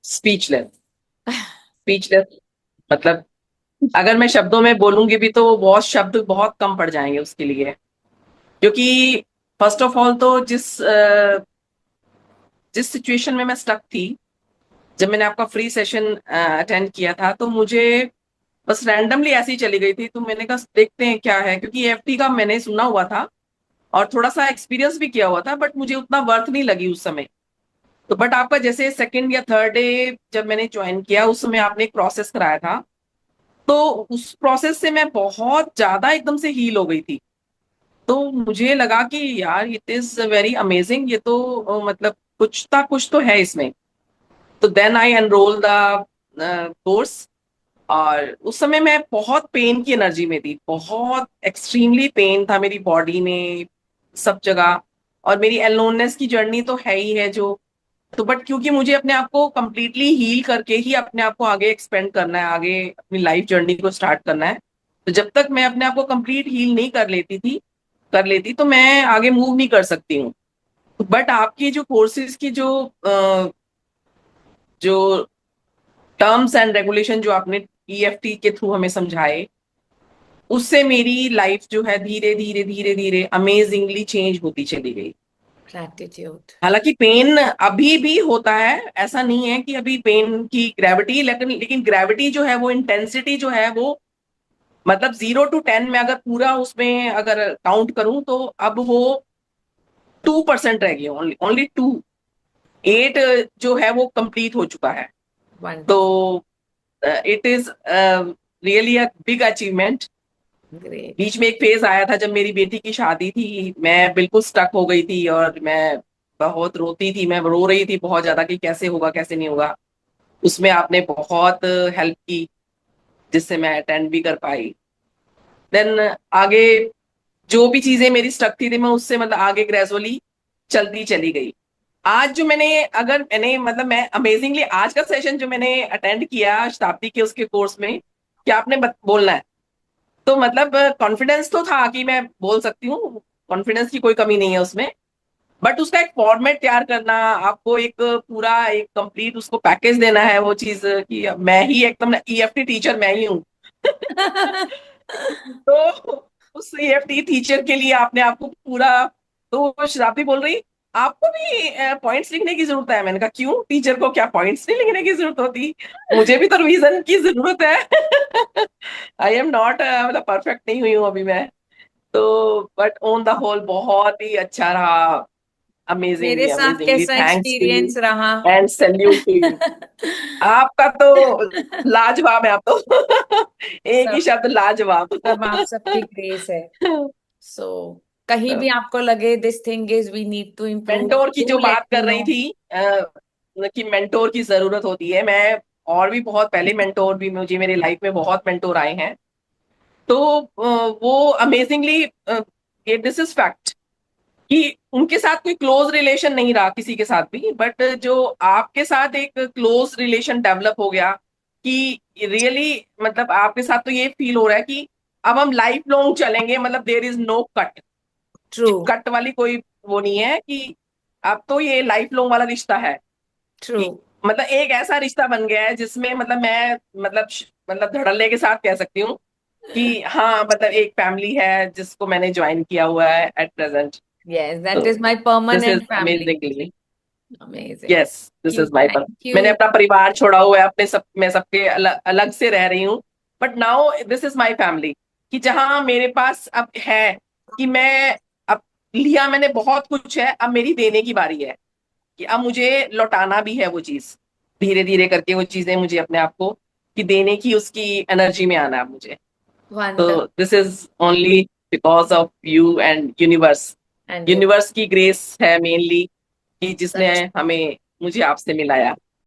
Speechless. Speechless मतलब अगर मैं शब्दों में बोलूंगी भी तो वो बहुत शब्द बहुत कम पड़ जाएंगे उसके लिए। क्योंकि फर्स्ट ऑफ ऑल तो जिस सिचुएशन में मैं स्टक थी, जब मैंने आपका फ्री सेशन अटेंड किया था, तो मुझे बस रैंडमली ऐसे ही चली गई थी। तो मैंने कहा देखते हैं क्या है, क्योंकि एएफटी का मैंने सुना हुआ था और थोड़ा सा एक्सपीरियंस भी किया हुआ था, बट मुझे उतना वर्थ नहीं लगी उस समय। तो बट आपका जैसे सेकंड या थर्ड डे जब मैंने ज्वाइन किया, उस समय आपने एक प्रोसेस कराया था, तो उस प्रोसेस से मैं बहुत ज्यादा एकदम से हील हो गई थी। तो मुझे लगा कि यार इट इज वेरी अमेजिंग, ये तो मतलब कुछ तो है इसमें। तो then I enroll the course. और उस समय मैं बहुत पेन की एनर्जी में थी, बहुत एक्सट्रीमली पेन था मेरी बॉडी में, सब जगह। और मेरी एलोननेस की जर्नी तो है ही है जो। तो बट क्योंकि मुझे अपने आप को कंप्लीटली हील करके ही अपने आप को आगे एक्सपेंड करना है, आगे अपनी लाइफ जर्नी को स्टार्ट करना है। तो जब तक मैं अपने आप को कंप्लीट हील नहीं कर लेती तो मैं आगे मूव नहीं कर सकती हूँ। बट आपकी जो कोर्सेज की जो टर्म्स एंड रेगुलेशन जो आपने ईएफटी के थ्रू हमें समझाए, उससे मेरी लाइफ जो है धीरे धीरे धीरे धीरे अमेजिंगली चेंज होती चली गई। ग्रैटिट्यूड। हालांकि पेन अभी भी होता है, ऐसा नहीं है कि अभी पेन की ग्रेविटी, लेकिन ग्रेविटी जो है वो इंटेंसिटी जो है वो मतलब 0 to 10 में अगर पूरा उसमें अगर काउंट करूं तो अब वो 2% रह गई, ओनली ओनली 8 जो है वो कंप्लीट हो चुका है। तो wonderful. It is really a big achievement. Great. बीच में एक फेज आया था जब मेरी बेटी की शादी थी, मैं बिल्कुल स्टक हो गई थी और मैं बहुत रोती थी, मैं रो रही थी बहुत ज्यादा कि कैसे होगा कैसे नहीं होगा। उसमें आपने बहुत हेल्प की, जिससे मैं अटेंड भी कर पाई। देन आगे जो भी चीजें मेरी स्टक थी मैं उससे मतलब आगे ग्रेजुअली चलती चली गई। आज जो मैंने अगर मैंने मतलब मैं अमेजिंगली आज का सेशन जो मैंने अटेंड किया शताब्दी के उसके कोर्स में, क्या आपने बोलना है, तो मतलब कॉन्फिडेंस तो था कि मैं बोल सकती हूँ, कॉन्फिडेंस की कोई कमी नहीं है उसमें। बट उसका एक फॉर्मेट तैयार करना, आपको एक पूरा एक कंप्लीट उसको पैकेज देना है वो चीज कि मैं ही एकदम ईएफटी टीचर मैं ही हूँ। तो उस ईएफटी टीचर के लिए आपने आपको पूरा, तो शताब्दी बोल रही आपको भी पॉइंट्स लिखने की जरूरत है। मैंने कहा क्यों, टीचर को क्या पॉइंट्स नहीं लिखने की जरूरत होती, मुझे भी तो रिवीजन की जरूरत है। आई एम नॉट मतलब परफेक्ट नहीं हुई हूँ अभी मैं। तो बट ऑन द होल बहुत ही अच्छा रहा, मेरे अमेजिंगली साथ अमेजिंगली कैसा थैंक्स टू यू एक्सपीरियंस रहा? And salute to you. आपका तो लाजवाब है, आप तो एक ही सब शब्द, लाजवाब। सब आप सबकी ग्रेस है। सो कहीं भी आपको लगे this thing is we need to improve, mentor की डू जो लेट बात मी कर नो। रही थी कि मेंटोर की जरूरत होती है, मैं और भी बहुत पहले मेंटोर भी मुझे मेरी लाइफ में बहुत मेंटोर आए हैं। तो वो अमेजिंगली, ये दिस इज फैक्ट कि उनके साथ कोई क्लोज रिलेशन नहीं रहा किसी के साथ भी, बट जो आपके साथ एक क्लोज रिलेशन डेवलप हो गया कि रियली मतलब आपके साथ तो ये फील हो रहा है कि अब हम लाइफ लॉन्ग चलेंगे, मतलब there is no cut. True. Cut वाली कोई वो नहीं है कि अब तो ये लाइफ लॉन्ग वाला रिश्ता है ट्रू। कि मतलब एक ऐसा रिश्ता बन गया है जिसमें मतलब मैं मतलब धड़ल्ले के साथ कह सकती हूँ कि हाँ मतलब एक फैमिली है जिसको मैंने ज्वाइन किया हुआ है एट प्रेजेंट। यस, दैट तो is my this is permanent family. Amazingly, amazing. Yes thank this you, is my पर। थैंक मैंने यू। अपना परिवार छोड़ा हुआ है, अपने सब मैं सबके अलग अलग से रह रही हूँ। But now this is my family, कि जहां मेरे पास अब है कि मैं अब लिया मैंने बहुत कुछ है, अब मेरी देने की बारी है कि अब मुझे लौटाना भी है वो चीज। धीरे धीरे करके वो चीजें मुझे अपने आप को कि देने की उसकी एनर्जी में आना है मुझे। वंडर। तो this is only because of you and universe. And you. Universe की ग्रेस है मेनली कि जिसने सच। हमें मुझे आपसे मिलाया।